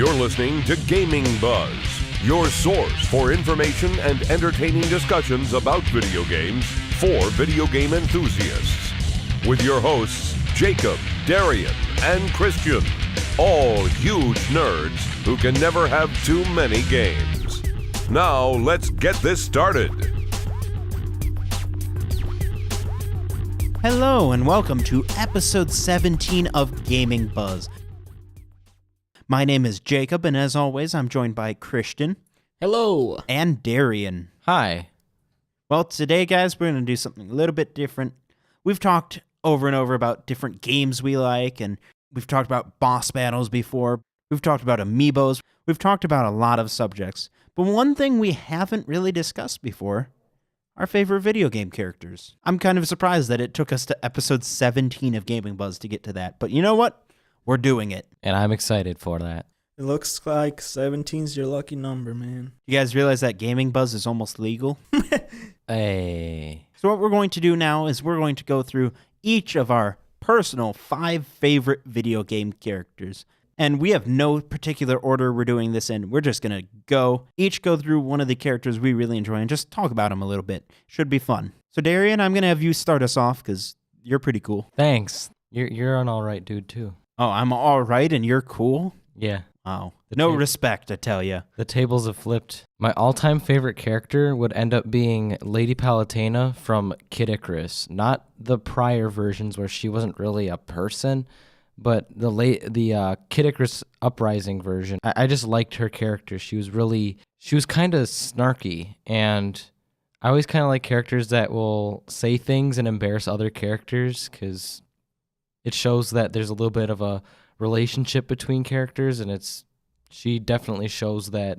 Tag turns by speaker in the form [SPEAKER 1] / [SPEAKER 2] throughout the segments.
[SPEAKER 1] You're listening to Gaming Buzz, your source for information and entertaining discussions about video games for video game enthusiasts. With your hosts, Jacob, Darien, and Christian, all huge nerds who can never have too many games. Now, let's get this started.
[SPEAKER 2] Hello and welcome to episode 17 of Gaming Buzz. My name is Jacob, and as always, I'm joined by Christian.
[SPEAKER 3] Hello.
[SPEAKER 2] And Darien.
[SPEAKER 3] Hi.
[SPEAKER 2] Well, today, guys, we're going to do something a little bit different. We've talked over and over about different games we like, and we've talked about boss battles before. We've talked about amiibos. We've talked about a lot of subjects. But one thing we haven't really discussed before, our favorite video game characters. I'm kind of surprised that it took us to episode 17 of Gaming Buzz to get to that. But you know what? We're doing it.
[SPEAKER 3] And I'm excited for that.
[SPEAKER 4] It looks like 17's your lucky number, man.
[SPEAKER 2] You guys realize that Gaming Buzz is almost legal?
[SPEAKER 3] Hey.
[SPEAKER 2] So what we're going to do now is we're going to go through each of our personal 5 favorite video game characters. And we have no particular order we're doing this in. We're just going to each go through one of the characters we really enjoy and just talk about them a little bit. Should be fun. So Darien, I'm going to have you start us off because you're pretty cool.
[SPEAKER 3] Thanks. You're an all right dude, too.
[SPEAKER 2] Oh, I'm all right and you're cool?
[SPEAKER 3] Yeah.
[SPEAKER 2] Wow. No respect, I tell you.
[SPEAKER 3] The tables have flipped. My all-time favorite character would end up being Lady Palutena from Kid Icarus. Not the prior versions where she wasn't really a person, but the Kid Icarus Uprising version. I just liked her character. She was kind of snarky, and I always kind of like characters that will say things and embarrass other characters because it shows that there's a little bit of a relationship between characters, and she definitely shows that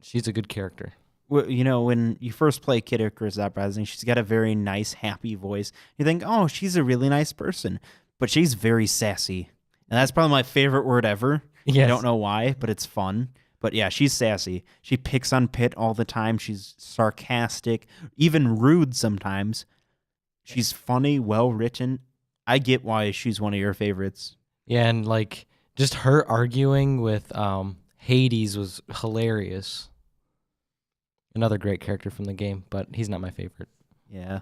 [SPEAKER 3] she's a good character.
[SPEAKER 2] Well, you know, when you first play Kid Icarus Uprising, she's got a very nice, happy voice. You think, oh, she's a really nice person, but she's very sassy, and that's probably my favorite word ever.
[SPEAKER 3] Yes.
[SPEAKER 2] I don't know why, but it's fun. But yeah, she's sassy. She picks on Pit all the time. She's sarcastic, even rude sometimes. She's funny, well-written. I get why she's one of your favorites.
[SPEAKER 3] Yeah, and like just her arguing with Hades was hilarious. Another great character from the game, but he's not my favorite.
[SPEAKER 2] Yeah.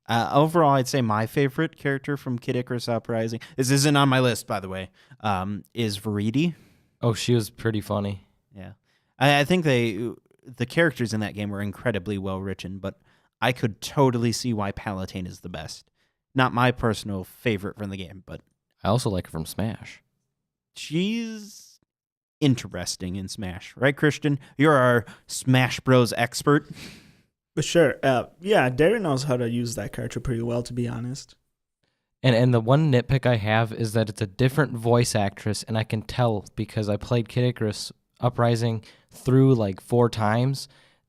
[SPEAKER 2] Overall, I'd say my favorite character from Kid Icarus Uprising, this isn't on my list, by the way, is Veridi.
[SPEAKER 3] Oh, she was pretty funny.
[SPEAKER 2] Yeah. I think the characters in that game were incredibly well written, but I could totally see why Palutena is the best. Not my personal favorite from the game, but
[SPEAKER 3] I also like her from Smash.
[SPEAKER 2] She's interesting in Smash, right, Christian? You're our Smash Bros. Expert.
[SPEAKER 4] But sure, yeah, Darren knows how to use that character pretty well, to be honest.
[SPEAKER 3] And the one nitpick I have is that it's a different voice actress, and I can tell because I played Kid Icarus Uprising through like 4 times.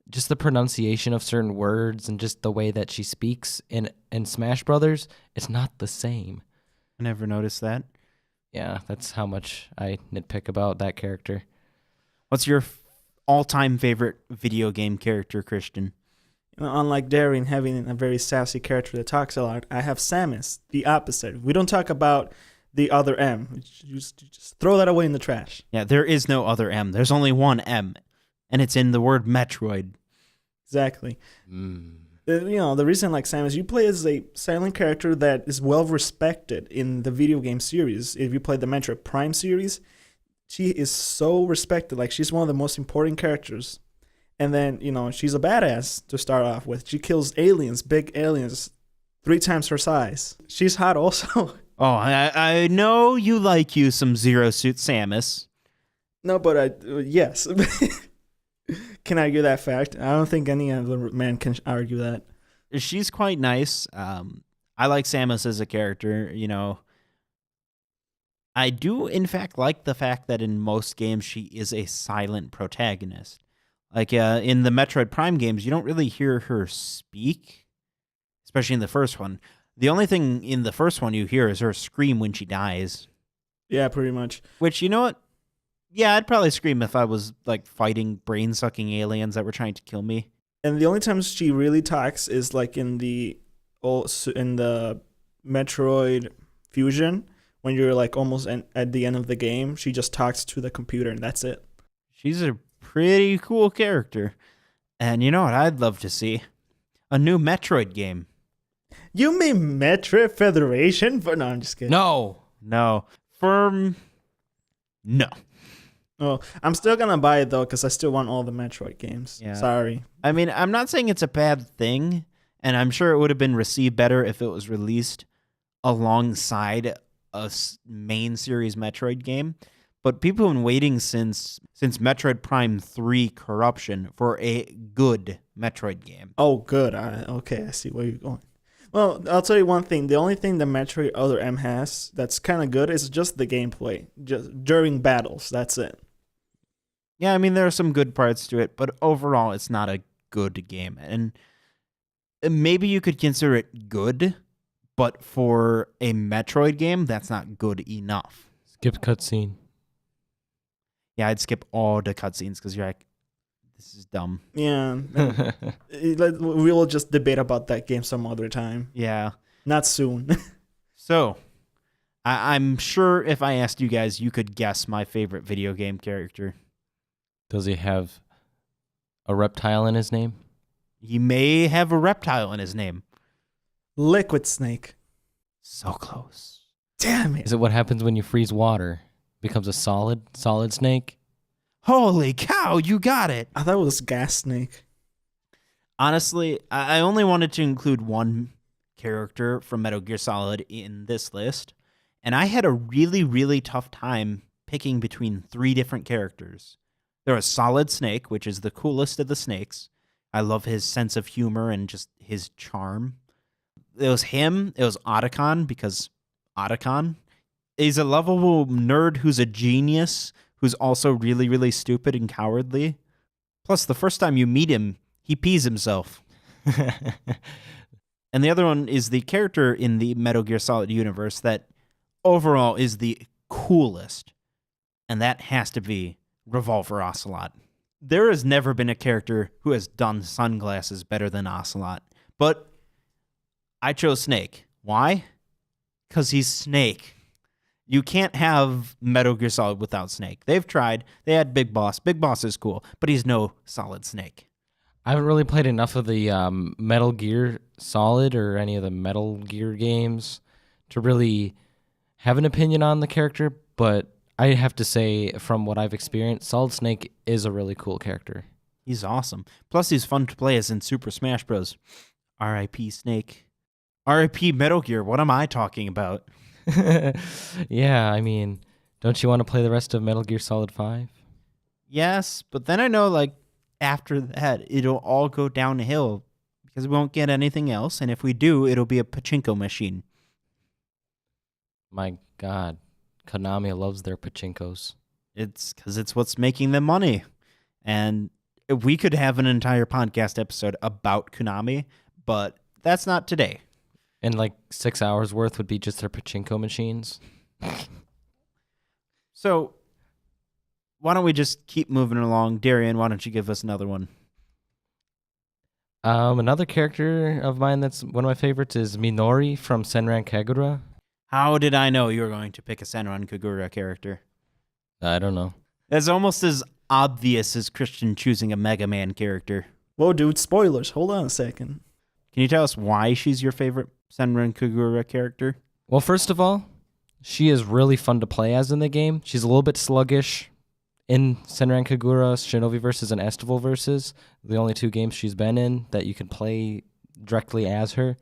[SPEAKER 3] Just the pronunciation of certain words and just the way that she speaks in Smash Brothers, it's not the same.
[SPEAKER 2] I never noticed that.
[SPEAKER 3] Yeah, that's how much I nitpick about that character.
[SPEAKER 2] What's your all-time favorite video game character, Christian?
[SPEAKER 4] You know, unlike Darren having a very sassy character that talks a lot, I have Samus, the opposite. We don't talk about the other M. You just throw that away in the trash.
[SPEAKER 2] Yeah, there is no other M. There's only one M, and it's in the word Metroid.
[SPEAKER 4] Exactly. The reason I like Samus, you play as a silent character that is well respected in the video game series. If you play the Metroid Prime series, she is so respected. Like, she's one of the most important characters. And then, she's a badass to start off with. She kills aliens, big aliens, 3 times her size. She's hot also.
[SPEAKER 2] Oh, I know you like you some Zero Suit Samus.
[SPEAKER 4] No, but yes. Can argue that fact. I don't think any other man can argue that.
[SPEAKER 2] She's quite nice. I like Samus as a character, I do, in fact, like the fact that in most games she is a silent protagonist. Like in the Metroid Prime games, you don't really hear her speak, especially in the first one. The only thing in the first one you hear is her scream when she dies.
[SPEAKER 4] Yeah, pretty much.
[SPEAKER 2] Which, you know what? Yeah, I'd probably scream if I was like fighting brain-sucking aliens that were trying to kill me.
[SPEAKER 4] And the only times she really talks is like in the Metroid Fusion, when you're like almost at the end of the game, she just talks to the computer and that's it.
[SPEAKER 2] She's a pretty cool character. And you know what I'd love to see? A new Metroid game.
[SPEAKER 4] You mean Metroid Federation? But no, I'm just kidding.
[SPEAKER 3] No.
[SPEAKER 2] No. No.
[SPEAKER 4] Oh, I'm still gonna buy it though because I still want all the Metroid games.
[SPEAKER 2] Yeah.
[SPEAKER 4] Sorry.
[SPEAKER 2] I mean, I'm not saying it's a bad thing, and I'm sure it would have been received better if it was released alongside a main series Metroid game. But people have been waiting since Metroid Prime 3 Corruption for a good Metroid game.
[SPEAKER 4] Oh, good. Okay, I see where you're going. Well, I'll tell you one thing. The only thing the Metroid Other M has that's kind of good is just the gameplay, just during battles. That's it.
[SPEAKER 2] Yeah, I mean, there are some good parts to it, but overall, it's not a good game. And maybe you could consider it good, but for a Metroid game, that's not good enough.
[SPEAKER 3] Skip cutscene.
[SPEAKER 2] Yeah, I'd skip all the cutscenes because you're like, this is dumb.
[SPEAKER 4] Yeah. We'll just debate about that game some other time.
[SPEAKER 2] Yeah.
[SPEAKER 4] Not soon.
[SPEAKER 2] So, I'm sure if I asked you guys, you could guess my favorite video game character.
[SPEAKER 3] Does he have a reptile in his name?
[SPEAKER 2] He may have a reptile in his name.
[SPEAKER 4] Liquid Snake.
[SPEAKER 2] So close.
[SPEAKER 4] Damn it.
[SPEAKER 3] Is it what happens when you freeze water? Becomes a solid snake?
[SPEAKER 2] Holy cow, you got it.
[SPEAKER 4] I thought it was Gas Snake.
[SPEAKER 2] Honestly, I only wanted to include one character from Metal Gear Solid in this list, and I had a really, really tough time picking between 3 different characters. There was Solid Snake, which is the coolest of the snakes. I love his sense of humor and just his charm. It was him. It was Otacon, because Otacon is a lovable nerd who's a genius, who's also really, really stupid and cowardly. Plus, the first time you meet him, he pees himself. And the other one is the character in the Metal Gear Solid universe that overall is the coolest, and that has to be Revolver Ocelot. There has never been a character who has done sunglasses better than Ocelot, but I chose Snake. Why? Because he's Snake. You can't have Metal Gear Solid without Snake. They've tried. They had Big Boss. Big Boss is cool, but he's no Solid Snake.
[SPEAKER 3] I haven't really played enough of the Metal Gear Solid or any of the Metal Gear games to really have an opinion on the character, but I have to say, from what I've experienced, Solid Snake is a really cool character.
[SPEAKER 2] He's awesome. Plus, he's fun to play as in Super Smash Bros. R.I.P. Snake. R.I.P. Metal Gear. What am I talking about?
[SPEAKER 3] Yeah, I mean, don't you want to play the rest of Metal Gear Solid 5?
[SPEAKER 2] Yes, but then I know, like, after that, it'll all go downhill because we won't get anything else, and if we do, it'll be a pachinko machine.
[SPEAKER 3] My God, Konami loves their pachinkos.
[SPEAKER 2] It's because it's what's making them money. And we could have an entire podcast episode about Konami, but that's not today.
[SPEAKER 3] And like 6 hours worth would be just their pachinko machines.
[SPEAKER 2] So why don't we just keep moving along? Darien, why don't you give us another one?
[SPEAKER 3] Another character of mine that's one of my favorites is Minori from Senran Kagura.
[SPEAKER 2] How did I know you were going to pick a Senran Kagura character?
[SPEAKER 3] I don't know.
[SPEAKER 2] That's almost as obvious as Christian choosing a Mega Man character.
[SPEAKER 4] Whoa, dude, spoilers. Hold on a second.
[SPEAKER 2] Can you tell us why she's your favorite Senran Kagura character?
[SPEAKER 3] Well, first of all, she is really fun to play as in the game. She's a little bit sluggish in Senran Kagura, Shinobi Versus, and Estival Versus, the only 2 games she's been in that you can play directly as her.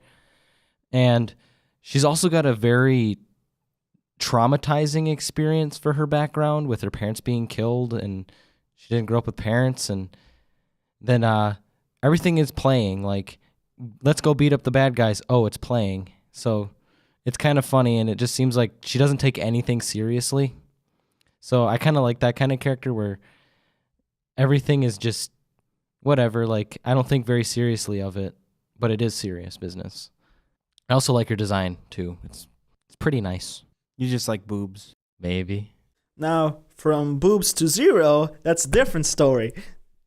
[SPEAKER 3] And she's also got a very traumatizing experience for her background with her parents being killed, and she didn't grow up with parents. And then everything is playing. Like, let's go beat up the bad guys. Oh, it's playing. So it's kind of funny, and it just seems like she doesn't take anything seriously. So I kind of like that kind of character where everything is just whatever. Like, I don't think very seriously of it, but it is serious business. I also like her design, too. It's pretty nice.
[SPEAKER 2] You just like boobs.
[SPEAKER 3] Maybe.
[SPEAKER 4] Now, from boobs to Zero, that's a different story.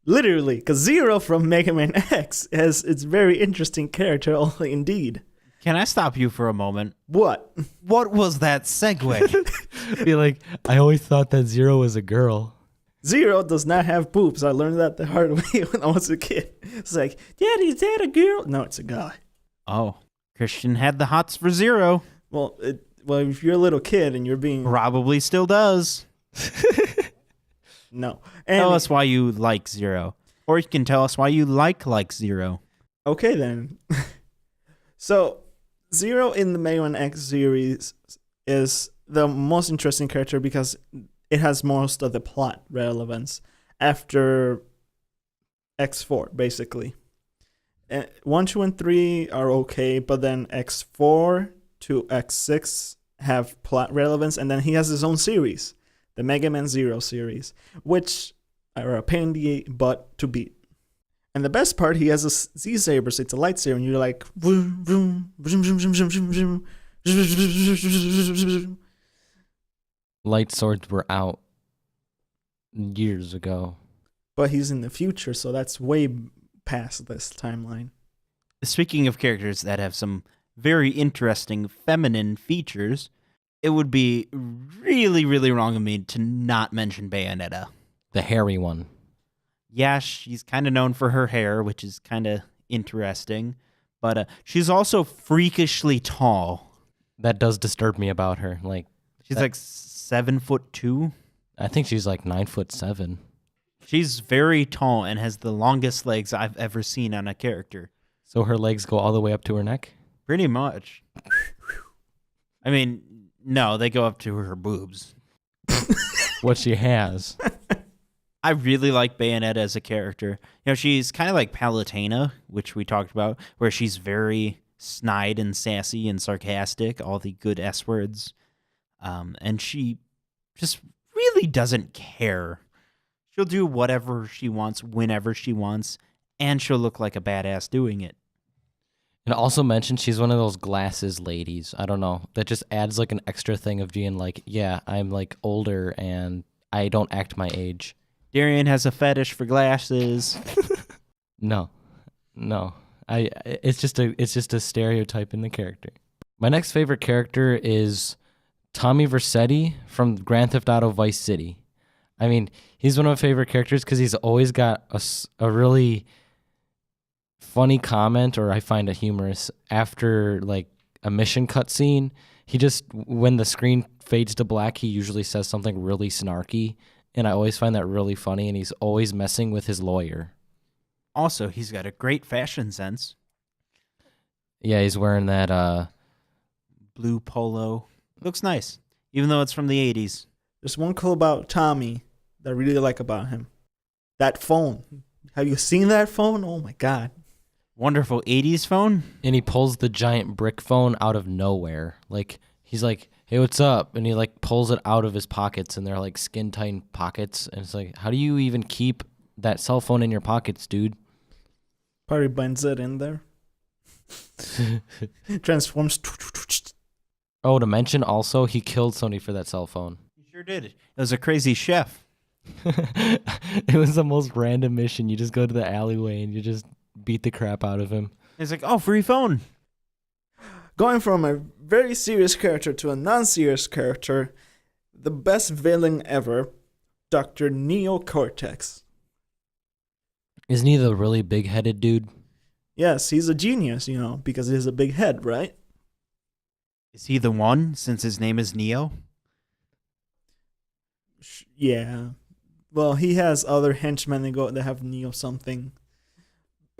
[SPEAKER 4] Literally, because Zero from Mega Man X has its very interesting character, indeed.
[SPEAKER 2] Can I stop you for a moment?
[SPEAKER 4] What?
[SPEAKER 2] What was that segue?
[SPEAKER 3] Be like, I always thought that Zero was a girl.
[SPEAKER 4] Zero does not have boobs. I learned that the hard way when I was a kid. It's like, Daddy, is that a girl? No, it's a guy.
[SPEAKER 2] Oh, Christian had the hots for Zero.
[SPEAKER 4] Well, if you're a little kid and you're being...
[SPEAKER 2] Probably still does.
[SPEAKER 4] No.
[SPEAKER 2] Tell us why you like Zero. Or you can tell us why you like Zero.
[SPEAKER 4] Okay, then. So, Zero in the Mega Man X series is the most interesting character because it has most of the plot relevance after X4, basically. 1, 2, and 3 are okay, but then X4 to X6 have plot relevance, and then he has his own series, the Mega Man Zero series, which are a pain in the butt to beat. And the best part, he has a Z-Saber, so it's a lightsaber, and you're like... Vroom, vroom, vroom, vroom, vroom, vroom, vroom.
[SPEAKER 3] Light swords were out years ago.
[SPEAKER 4] But he's in the future, so that's way past this timeline.
[SPEAKER 2] Speaking of characters that have some very interesting feminine features, it would be really, really wrong of me to not mention Bayonetta.
[SPEAKER 3] The hairy one.
[SPEAKER 2] Yeah, she's kind of known for her hair, which is kind of interesting. But she's also freakishly tall.
[SPEAKER 3] That does disturb me about her.
[SPEAKER 2] She's like 7'2".
[SPEAKER 3] I think she's like 9'7".
[SPEAKER 2] She's very tall and has the longest legs I've ever seen on a character.
[SPEAKER 3] So her legs go all the way up to her neck?
[SPEAKER 2] Pretty much. I mean, no, they go up to her boobs.
[SPEAKER 3] What she has.
[SPEAKER 2] I really like Bayonetta as a character. You know, she's kind of like Palutena, which we talked about, where she's very snide and sassy and sarcastic, all the good S words. And she just really doesn't care. She'll do whatever she wants, whenever she wants, and she'll look like a badass doing it.
[SPEAKER 3] And also mentioned she's one of those glasses ladies. I don't know. That just adds like an extra thing of being like, yeah, I'm like older and I don't act my age.
[SPEAKER 2] Darien has a fetish for glasses.
[SPEAKER 3] No. It's just a stereotype in the character. My next favorite character is Tommy Vercetti from Grand Theft Auto Vice City. I mean, he's one of my favorite characters because he's always got a really funny comment, or I find it humorous, after like a mission cutscene. He just, when the screen fades to black, he usually says something really snarky. And I always find that really funny, and he's always messing with his lawyer.
[SPEAKER 2] Also, he's got a great fashion sense.
[SPEAKER 3] Yeah, he's wearing that
[SPEAKER 2] blue polo. Looks nice, even though it's from the 80s.
[SPEAKER 4] There's one cool about Tommy that I really like about him. That phone. Have you seen that phone? Oh my God.
[SPEAKER 2] Wonderful 80s phone.
[SPEAKER 3] And he pulls the giant brick phone out of nowhere. Like, he's like, hey, what's up? And he like pulls it out of his pockets, and they're like skin tight pockets. And it's like, how do you even keep that cell phone in your pockets, dude?
[SPEAKER 4] Probably blends it in there. Transforms.
[SPEAKER 3] Oh, to mention also, he killed somebody for that cell phone.
[SPEAKER 2] He sure did. It was a crazy chef.
[SPEAKER 3] It was the most random mission. You just go to the alleyway and you just beat the crap out of him.
[SPEAKER 2] He's like, oh, free phone.
[SPEAKER 4] Going from a very serious character to a non-serious character, the best villain ever, Dr. Neo Cortex.
[SPEAKER 3] Isn't he the really big-headed dude?
[SPEAKER 4] Yes, he's a genius, because he has a big head, right?
[SPEAKER 2] Is he the one, since his name is Neo?
[SPEAKER 4] Yeah. Well, he has other henchmen that have Neo something.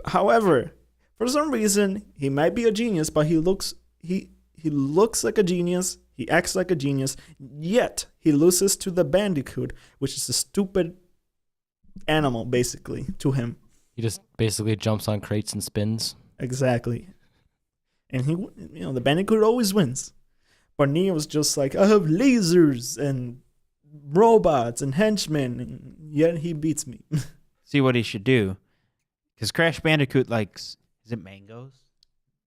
[SPEAKER 4] However, for some reason, he might be a genius, but he looks like a genius, he acts like a genius, yet he loses to the Bandicoot, which is a stupid animal, basically, to him.
[SPEAKER 3] He just basically jumps on crates and spins.
[SPEAKER 4] Exactly. And the Bandicoot always wins. But Neo's just like, I have lasers and robots and henchmen, and yet he beats me.
[SPEAKER 2] See what he should do. Because Crash Bandicoot likes, is it mangoes?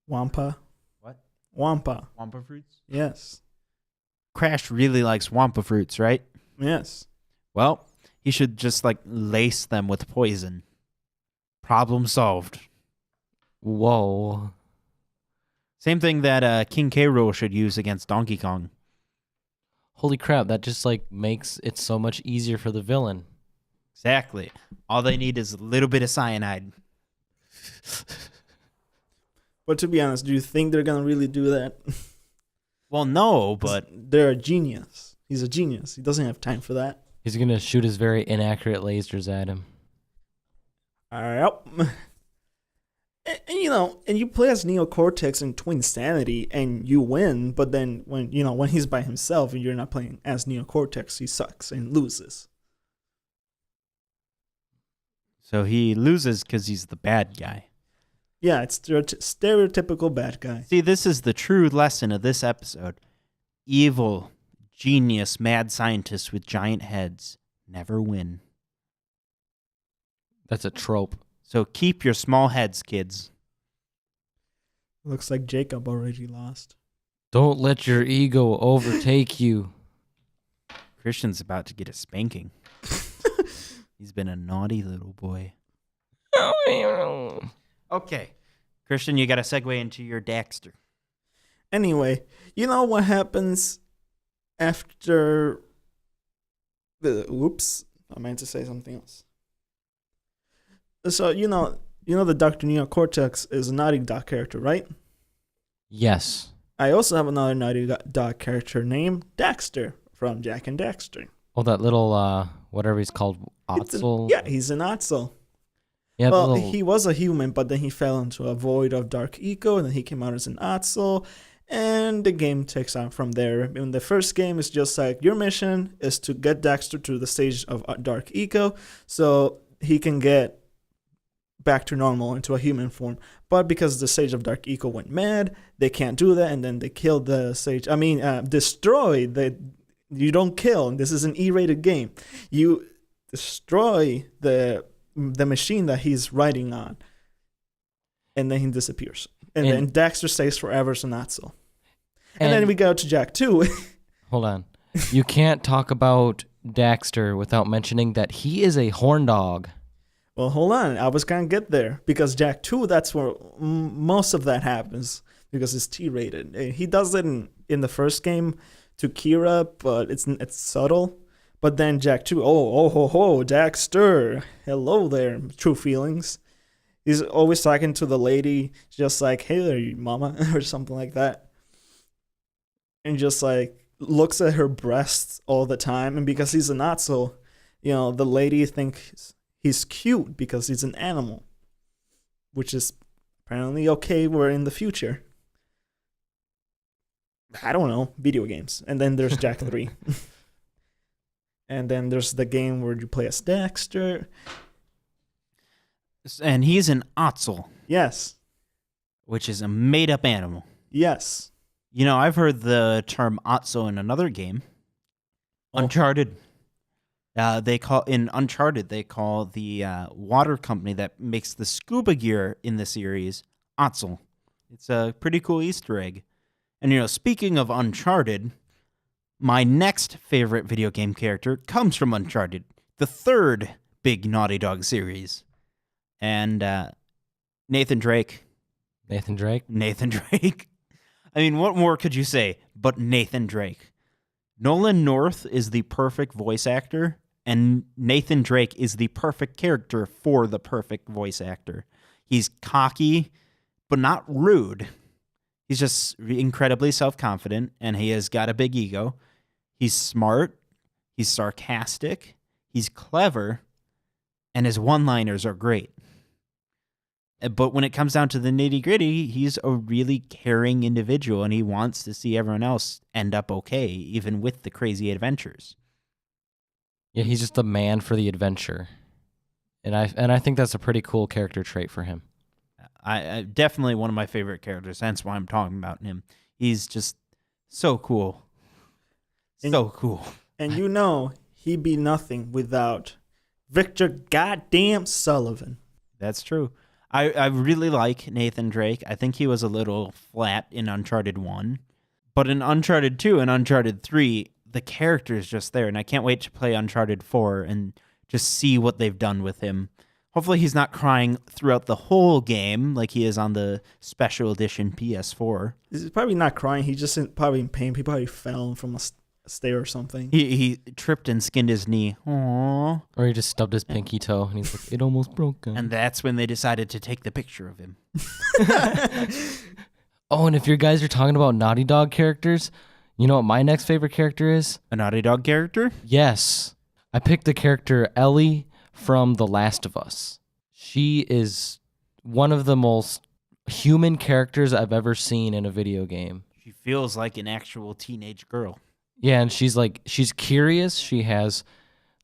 [SPEAKER 4] Wampa.
[SPEAKER 2] What?
[SPEAKER 4] Wampa.
[SPEAKER 2] Wampa fruits?
[SPEAKER 4] Yes.
[SPEAKER 2] Crash really likes Wampa fruits, right?
[SPEAKER 4] Yes.
[SPEAKER 2] Well, he should just lace them with poison. Problem solved.
[SPEAKER 3] Whoa.
[SPEAKER 2] Same thing that King K. Rool should use against Donkey Kong.
[SPEAKER 3] Holy crap, that just like makes it so much easier for the villain.
[SPEAKER 2] Exactly. All they need is a little bit of cyanide.
[SPEAKER 4] But to be honest, do you think they're gonna really do that?
[SPEAKER 2] Well, no, but
[SPEAKER 4] they're a genius. He's a genius. He doesn't have time for that.
[SPEAKER 3] He's gonna shoot his very inaccurate lasers at him.
[SPEAKER 4] Yep. And you play as Neocortex in Twin Sanity, and you win. But then when he's by himself and you're not playing as Neocortex, he sucks and loses.
[SPEAKER 2] so he loses because he's the bad guy.
[SPEAKER 4] Yeah, it's stereotypical bad guy.
[SPEAKER 2] See, this is the true lesson of this episode. Evil, genius, mad scientists with giant heads never win.
[SPEAKER 3] That's a trope.
[SPEAKER 2] So keep your small heads, kids.
[SPEAKER 4] Looks like Jacob already lost.
[SPEAKER 3] Don't let your ego overtake you.
[SPEAKER 2] Christian's about to get a spanking. He's been a naughty little boy. Okay. Christian, you got to segue into your Daxter.
[SPEAKER 4] Anyway, you know what happens after oops, I meant to say something else. So, you know the Dr. Neocortex is a Naughty Dog character, right?
[SPEAKER 3] Yes.
[SPEAKER 4] I also have another Naughty Dog character named Daxter from Jak and Daxter.
[SPEAKER 3] Oh, that little, whatever he's called, Otzel?
[SPEAKER 4] Yeah, he's an Otzel.
[SPEAKER 3] Yeah,
[SPEAKER 4] Well, he was a human, but then he fell into a void of dark eco, and then he came out as an Otzel, and the game takes on from there. In the first game, it's just like, your mission is to get Daxter to the stage of dark eco, so he can get back to normal into a human form. But because the stage of dark eco went mad, they can't do that, and then they killed the stage. Destroy the. You don't kill. This is an E-rated game. You destroy the machine that he's riding on, and then he disappears. And then Daxter stays forever as an Otzel. And then we go to Jak 2.
[SPEAKER 3] Hold on. You can't talk about Daxter without mentioning that he is a horn dog.
[SPEAKER 4] Well, hold on. I was going to get there. Because Jak 2, that's where most of that happens. Because it's T-rated. He does it in the first game to Kira, but it's subtle. But then Jak 2, Daxter. Hello there, true feelings. He's always talking to the lady, just like, hey there, you mama, or something like that. And just like looks at her breasts all the time. And because he's an Otzel, the lady thinks he's cute because he's an animal, which is apparently okay. We're in the future. I don't know, video games. And then there's Jak 3. And then there's the game where you play as Daxter.
[SPEAKER 2] And he's an Otzel.
[SPEAKER 4] Yes.
[SPEAKER 2] Which is a made-up animal.
[SPEAKER 4] Yes.
[SPEAKER 2] I've heard the term Otzel in another game. Uncharted. In Uncharted, they call the water company that makes the scuba gear in the series Otzel. It's a pretty cool Easter egg. And, speaking of Uncharted, my next favorite video game character comes from Uncharted, the third big Naughty Dog series. And Nathan Drake.
[SPEAKER 3] Nathan Drake?
[SPEAKER 2] Nathan Drake. I mean, what more could you say but Nathan Drake? Nolan North is the perfect voice actor, and Nathan Drake is the perfect character for the perfect voice actor. He's cocky, but not rude. He's just incredibly self-confident, and he has got a big ego. He's smart. He's sarcastic. He's clever. And his one-liners are great. But when it comes down to the nitty-gritty, he's a really caring individual, and he wants to see everyone else end up okay, even with the crazy adventures.
[SPEAKER 3] Yeah, he's just the man for the adventure. And I think that's a pretty cool character trait for him.
[SPEAKER 2] I definitely one of my favorite characters. That's why I'm talking about him. He's just so cool. So cool.
[SPEAKER 4] And he'd be nothing without Victor goddamn Sullivan.
[SPEAKER 2] That's true. I really like Nathan Drake. I think he was a little flat in Uncharted 1. But in Uncharted 2 and Uncharted 3, the character is just there. And I can't wait to play Uncharted 4 and just see what they've done with him. Hopefully he's not crying throughout the whole game like he is on the special edition PS4.
[SPEAKER 4] He's probably not crying. He's just probably in pain. He probably fell from a stair or something.
[SPEAKER 2] He tripped and skinned his knee. Aww.
[SPEAKER 3] Or he just stubbed his pinky toe and he's like, it almost broke.
[SPEAKER 2] And that's when they decided to take the picture of him.
[SPEAKER 3] Oh, and if you guys are talking about Naughty Dog characters, you know what my next favorite character is?
[SPEAKER 2] A Naughty Dog character?
[SPEAKER 3] Yes. I picked the character Ellie from The Last of Us. She is one of the most human characters I've ever seen in a video game.
[SPEAKER 2] She feels like an actual teenage girl.
[SPEAKER 3] Yeah, and she's curious. She has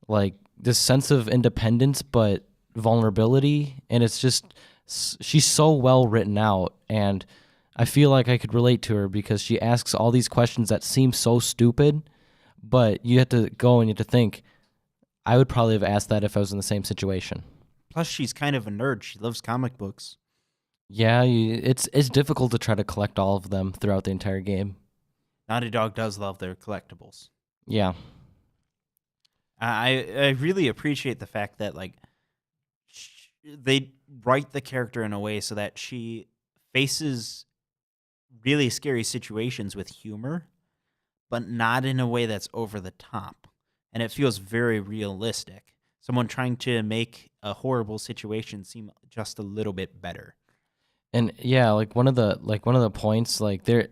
[SPEAKER 3] like this sense of independence, but vulnerability. And it's just, she's so well written out. And I feel like I could relate to her because she asks all these questions that seem so stupid, but you have to go and you have to think, I would probably have asked that if I was in the same situation.
[SPEAKER 2] Plus, she's kind of a nerd. She loves comic books.
[SPEAKER 3] Yeah, it's difficult to try to collect all of them throughout the entire game.
[SPEAKER 2] Naughty Dog does love their collectibles.
[SPEAKER 3] Yeah.
[SPEAKER 2] I really appreciate the fact that like they write the character in a way so that she faces really scary situations with humor, but not in a way that's over the top. And it feels very realistic. Someone trying to make a horrible situation seem just a little bit better.
[SPEAKER 3] And yeah, like one of the points, like they're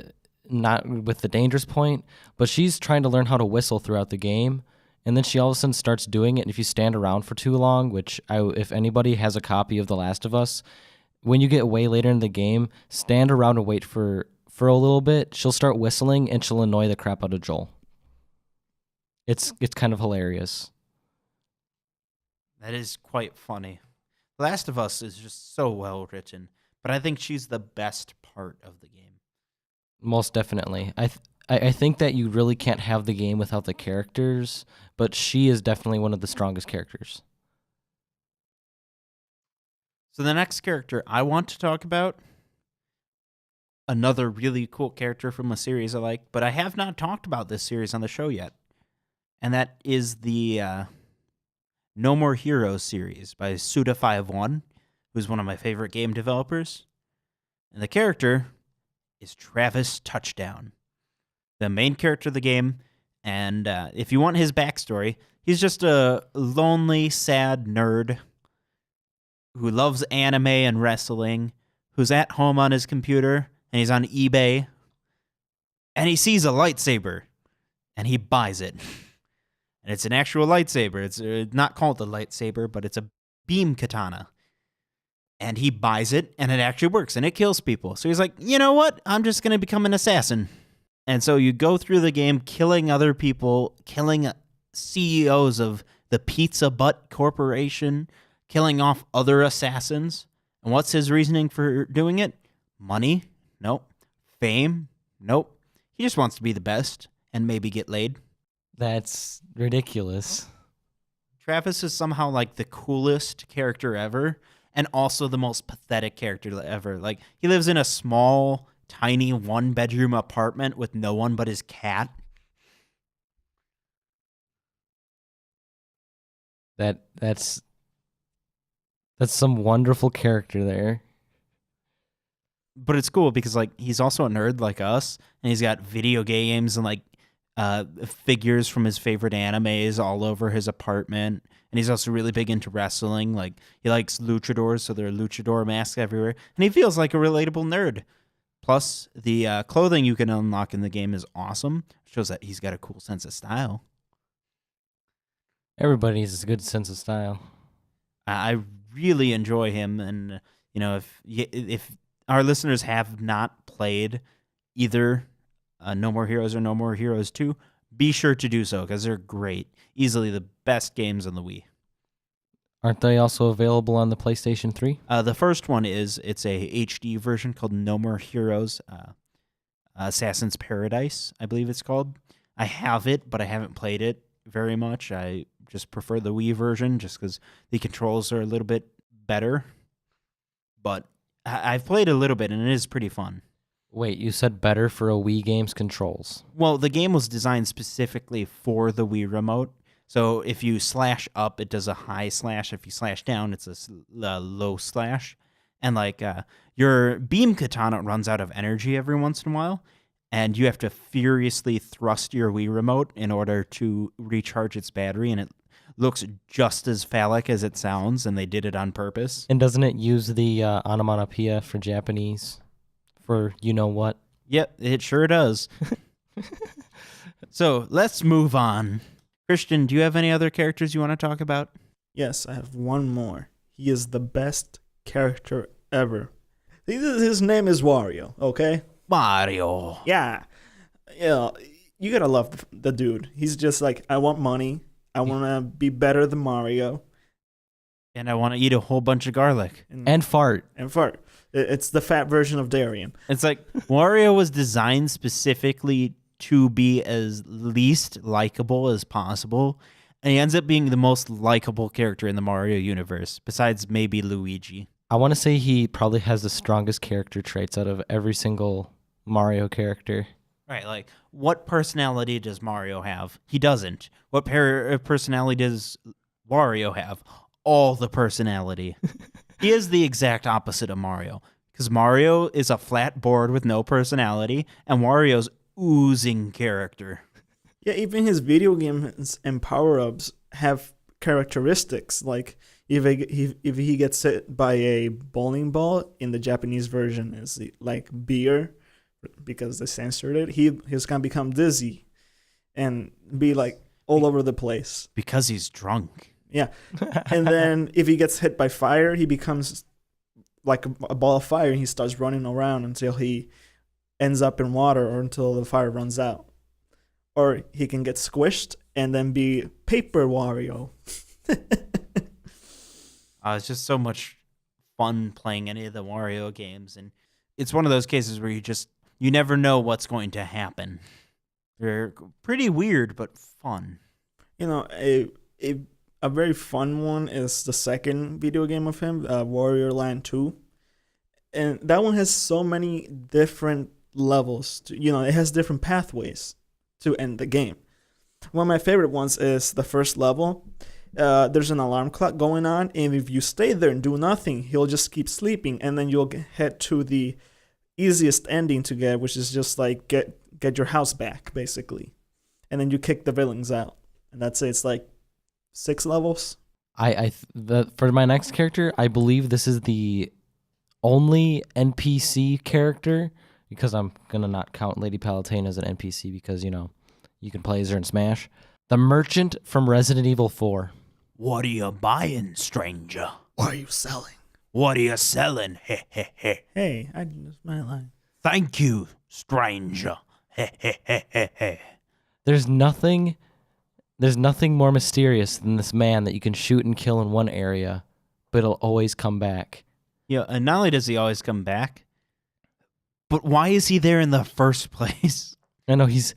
[SPEAKER 3] not with the dangerous point, but she's trying to learn how to whistle throughout the game, and then she all of a sudden starts doing it. And if you stand around for too long, which if anybody has a copy of The Last of Us, when you get way later in the game, stand around and wait for a little bit. She'll start whistling and she'll annoy the crap out of Joel. It's kind of hilarious.
[SPEAKER 2] That is quite funny. The Last of Us is just so well written, but I think she's the best part of the game.
[SPEAKER 3] Most definitely. I think that you really can't have the game without the characters, but she is definitely one of the strongest characters.
[SPEAKER 2] So the next character I want to talk about, another really cool character from a series I like, but I have not talked about this series on the show yet. And that is the No More Heroes series by Suda51, who's one of my favorite game developers. And the character is Travis Touchdown, the main character of the game. And if you want his backstory, he's just a lonely, sad nerd who loves anime and wrestling, who's at home on his computer, and he's on eBay, and he sees a lightsaber, and he buys it. And it's an actual lightsaber. It's not called a lightsaber, but it's a beam katana. And he buys it, and it actually works, and it kills people. So he's like, you know what? I'm just going to become an assassin. And so you go through the game killing other people, killing CEOs of the Pizza Butt Corporation, killing off other assassins. And what's his reasoning for doing it? Money? Nope. Fame? Nope. He just wants to be the best and maybe get laid.
[SPEAKER 3] That's ridiculous.
[SPEAKER 2] Travis is somehow like the coolest character ever and also the most pathetic character ever. Like, he lives in a small, tiny one-bedroom apartment with no one but his cat.
[SPEAKER 3] That's some wonderful character there.
[SPEAKER 2] But it's cool because like he's also a nerd like us, and he's got video games and like figures from his favorite animes all over his apartment. And he's also really big into wrestling. Like, he likes luchadors, so there are luchador masks everywhere. And he feels like a relatable nerd. Plus, the clothing you can unlock in the game is awesome. Shows that he's got a cool sense of style.
[SPEAKER 3] Everybody has a good sense of style.
[SPEAKER 2] I really enjoy him. And, you know, if our listeners have not played either No More Heroes or No More Heroes 2, be sure to do so because they're great. Easily the best games on the Wii.
[SPEAKER 3] Aren't they also available on the PlayStation 3?
[SPEAKER 2] The first one it's a HD version called No More Heroes Assassin's Paradise, I believe it's called. I have it, but I haven't played it very much. I just prefer the Wii version just because the controls are a little bit better. But I've played a little bit, and it is pretty fun.
[SPEAKER 3] Wait, you said better for a Wii game's controls?
[SPEAKER 2] Well, the game was designed specifically for the Wii remote, So if you slash up, it does a high slash. If you slash down, it's a low slash. And like your beam katana runs out of energy every once in a while, and you have to furiously thrust your Wii remote in order to recharge its battery, and it looks just as phallic as it sounds, and they did it on purpose.
[SPEAKER 3] And doesn't it use the onomatopoeia for Japanese for you know what?
[SPEAKER 2] Yep, it sure does. So let's move on. Christian, do you have any other characters you want to talk about?
[SPEAKER 4] Yes, I have one more. He is the best character ever. His name is Wario, okay?
[SPEAKER 2] Mario.
[SPEAKER 4] Yeah. Yeah, you gotta love the dude. He's just like, I want money. I want to be better than Mario.
[SPEAKER 2] And I want to eat a whole bunch of garlic.
[SPEAKER 3] And fart.
[SPEAKER 4] And fart. It's the fat version of Darien.
[SPEAKER 2] It's like Wario was designed specifically to be as least likable as possible. And he ends up being the most likable character in the Mario universe, besides maybe Luigi.
[SPEAKER 3] I want to say he probably has the strongest character traits out of every single Mario character.
[SPEAKER 2] Right, like, what personality does Mario have? He doesn't. What personality does Wario have? All the personality. He is the exact opposite of Mario, because Mario is a flat board with no personality, and Wario's oozing character.
[SPEAKER 4] Yeah, even his video games and power-ups have characteristics. Like, if he gets hit by a bowling ball, in the Japanese version is like beer, because they censored it, he's gonna become dizzy and be like all over the place.
[SPEAKER 2] Because he's drunk.
[SPEAKER 4] Yeah. And then if he gets hit by fire, he becomes like a ball of fire, and he starts running around until he ends up in water or until the fire runs out. Or he can get squished and then be Paper Wario.
[SPEAKER 2] It's just so much fun playing any of the Wario games, and it's one of those cases where you never know what's going to happen. They're pretty weird, but fun.
[SPEAKER 4] You know, a very fun one is the second video game of him, Warrior Land 2. And that one has so many different levels. It has different pathways to end the game. One of my favorite ones is the first level. There's an alarm clock going on, and if you stay there and do nothing, he'll just keep sleeping, and then you'll head to the easiest ending to get, which is just like get your house back, basically. And then you kick the villains out. And that's it. It's like 6 levels.
[SPEAKER 3] For my next character, I believe this is the only NPC character, because I'm gonna not count Lady Palutena as an NPC because you can play as her in Smash. The merchant from Resident Evil 4.
[SPEAKER 2] What are you buying, stranger?
[SPEAKER 4] What are you selling?
[SPEAKER 2] What are you selling? He he he.
[SPEAKER 4] Hey, that's my line.
[SPEAKER 2] Thank you, stranger. He he he he he.
[SPEAKER 3] There's nothing more mysterious than this man that you can shoot and kill in one area, but it'll always come back.
[SPEAKER 2] Yeah, and not only does he always come back, but why is he there in the first place?
[SPEAKER 3] I know he's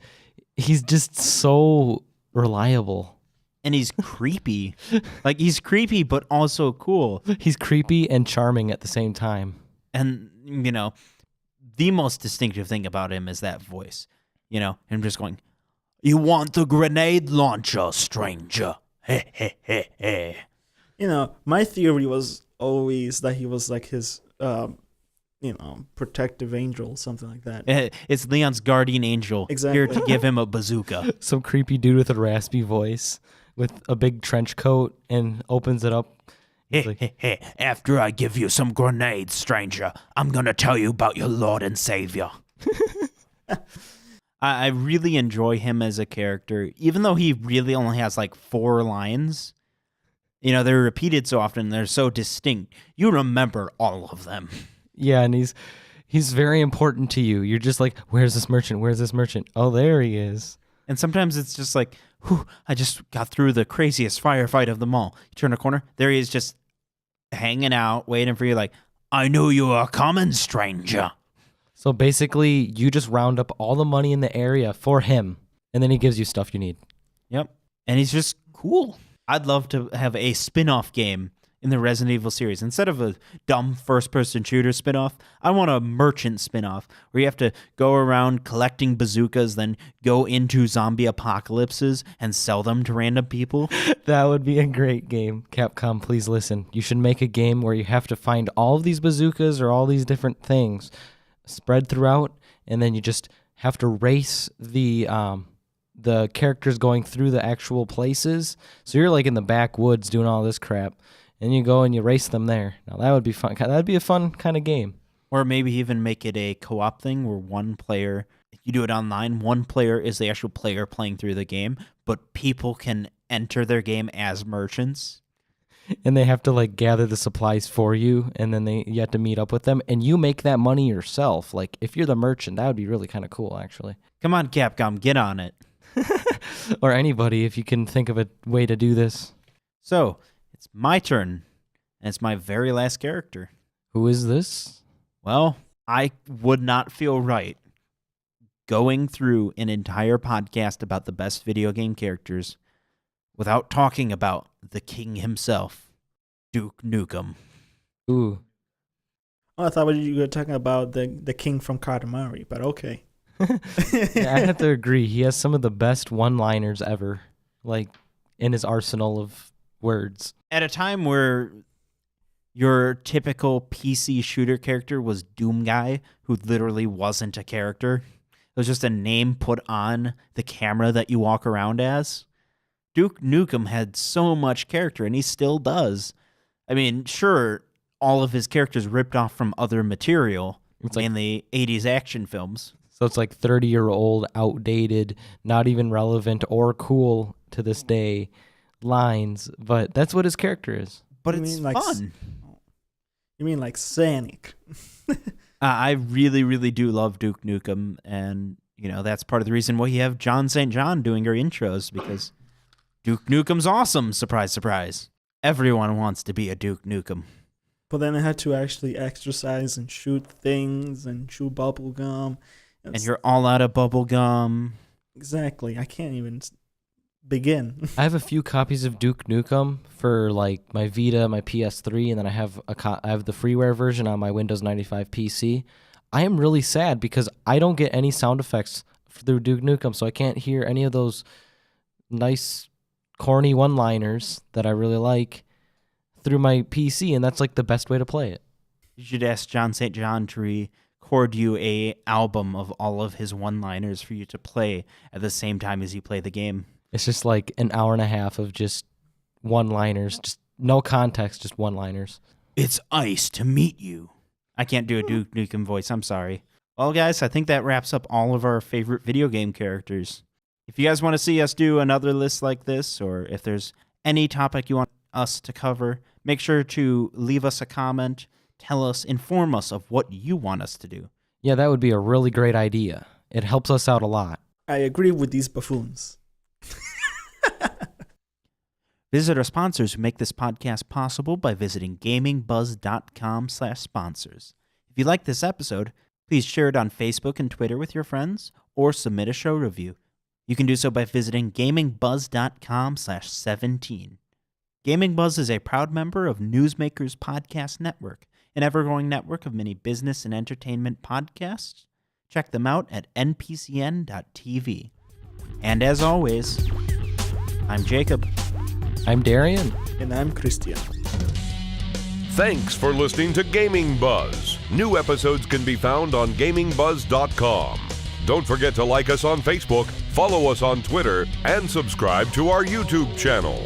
[SPEAKER 3] just so reliable.
[SPEAKER 2] And he's creepy. Like, he's creepy, but also cool.
[SPEAKER 3] He's creepy and charming at the same time.
[SPEAKER 2] And, the most distinctive thing about him is that voice. Him just going, "You want the grenade launcher, stranger? He he he he."
[SPEAKER 4] My theory was always that he was like his, protective angel, something like that.
[SPEAKER 2] It's Leon's guardian angel.
[SPEAKER 4] Exactly.
[SPEAKER 2] Here to give him a bazooka.
[SPEAKER 3] Some creepy dude with a raspy voice with a big trench coat and opens it up.
[SPEAKER 2] After I give you some grenades, stranger, I'm going to tell you about your Lord and Savior. I really enjoy him as a character, even though he really only has like 4 lines. They're repeated so often, they're so distinct. You remember all of them.
[SPEAKER 3] Yeah, and he's very important to you. You're just like, where's this merchant? Where's this merchant? Oh, there he is.
[SPEAKER 2] And sometimes it's just like, whew, I just got through the craziest firefight of them all. You turn a corner, there he is, just hanging out, waiting for you, like, I knew you were coming, stranger.
[SPEAKER 3] So basically, you just round up all the money in the area for him, and then he gives you stuff you need.
[SPEAKER 2] Yep. And he's just cool. I'd love to have a spin-off game in the Resident Evil series. Instead of a dumb first-person shooter spinoff, I want a merchant spinoff where you have to go around collecting bazookas, then go into zombie apocalypses and sell them to random people.
[SPEAKER 3] That would be a great game. Capcom, please listen. You should make a game where you have to find all of these bazookas or all these different things spread throughout, and then you just have to race the characters going through the actual places. So you're like in the backwoods doing all this crap, and you go and you race them there. Now that would be fun. That'd be a fun kind of game.
[SPEAKER 2] Or maybe even make it a co-op thing where one player, if you do it online, one player is the actual player playing through the game, but people can enter their game as merchants.
[SPEAKER 3] And they have to like gather the supplies for you, and then you have to meet up with them, and you make that money yourself. Like if you're the merchant, that would be really kind of cool, actually.
[SPEAKER 2] Come on, Capcom, get on it.
[SPEAKER 3] Or anybody, if you can think of a way to do this.
[SPEAKER 2] So, it's my turn, and it's my very last character.
[SPEAKER 3] Who is this?
[SPEAKER 2] Well, I would not feel right going through an entire podcast about the best video game characters without talking about the king himself, Duke Nukem.
[SPEAKER 3] Ooh.
[SPEAKER 4] Oh, I thought you were talking about the king from Katamari, but okay.
[SPEAKER 3] Yeah, I have to agree. He has some of the best one-liners ever, like in his arsenal of words.
[SPEAKER 2] At a time where your typical PC shooter character was Doom Guy, who literally wasn't a character. It was just a name put on the camera that you walk around as. Duke Nukem had so much character, and he still does. I mean, sure, all of his characters ripped off from other material, mainly 80s action films.
[SPEAKER 3] So it's like 30-year-old, outdated, not even relevant or cool to this day lines, but that's what his character is.
[SPEAKER 2] But it's fun.
[SPEAKER 4] You mean like Sonic?
[SPEAKER 2] I really, really do love Duke Nukem, and that's part of the reason why you have John St. John doing our intros, because Duke Nukem's awesome. Surprise, surprise. Everyone wants to be a Duke Nukem.
[SPEAKER 4] But then I had to actually exercise and shoot things and chew bubble gum.
[SPEAKER 2] And you're all out of bubble gum.
[SPEAKER 4] Exactly. I can't even begin.
[SPEAKER 3] I have a few copies of Duke Nukem for like my Vita, my PS3, and then I have the freeware version on my Windows 95 PC. I am really sad because I don't get any sound effects through Duke Nukem, so I can't hear any of those nice, corny one-liners that I really like through my PC, and that's like the best way to play it.
[SPEAKER 2] You should ask John St. John to record you a album of all of his one-liners for you to play at the same time as you play the game.
[SPEAKER 3] It's just like an hour and a half of just one-liners, just no context, just one-liners.
[SPEAKER 2] It's ice to meet you. I can't do a Duke Nukem voice, I'm sorry. Well, guys, I think that wraps up all of our favorite video game characters. If you guys want to see us do another list like this, or if there's any topic you want us to cover, make sure to leave us a comment, tell us, inform us of what you want us to do.
[SPEAKER 3] Yeah, that would be a really great idea. It helps us out a lot.
[SPEAKER 4] I agree with these buffoons.
[SPEAKER 2] Visit our sponsors who make this podcast possible by visiting gamingbuzz.com/sponsors. If you like this episode, please share it on Facebook and Twitter with your friends, or submit a show review. You can do so by visiting gamingbuzz.com/17. Gaming Buzz is a proud member of Newsmakers Podcast Network, an ever-growing network of many business and entertainment podcasts. Check them out at npcn.tv. And as always, I'm Jacob.
[SPEAKER 3] I'm Darien.
[SPEAKER 4] And I'm Christian.
[SPEAKER 1] Thanks for listening to Gaming Buzz. New episodes can be found on gamingbuzz.com. Don't forget to like us on Facebook, follow us on Twitter, and subscribe to our YouTube channel.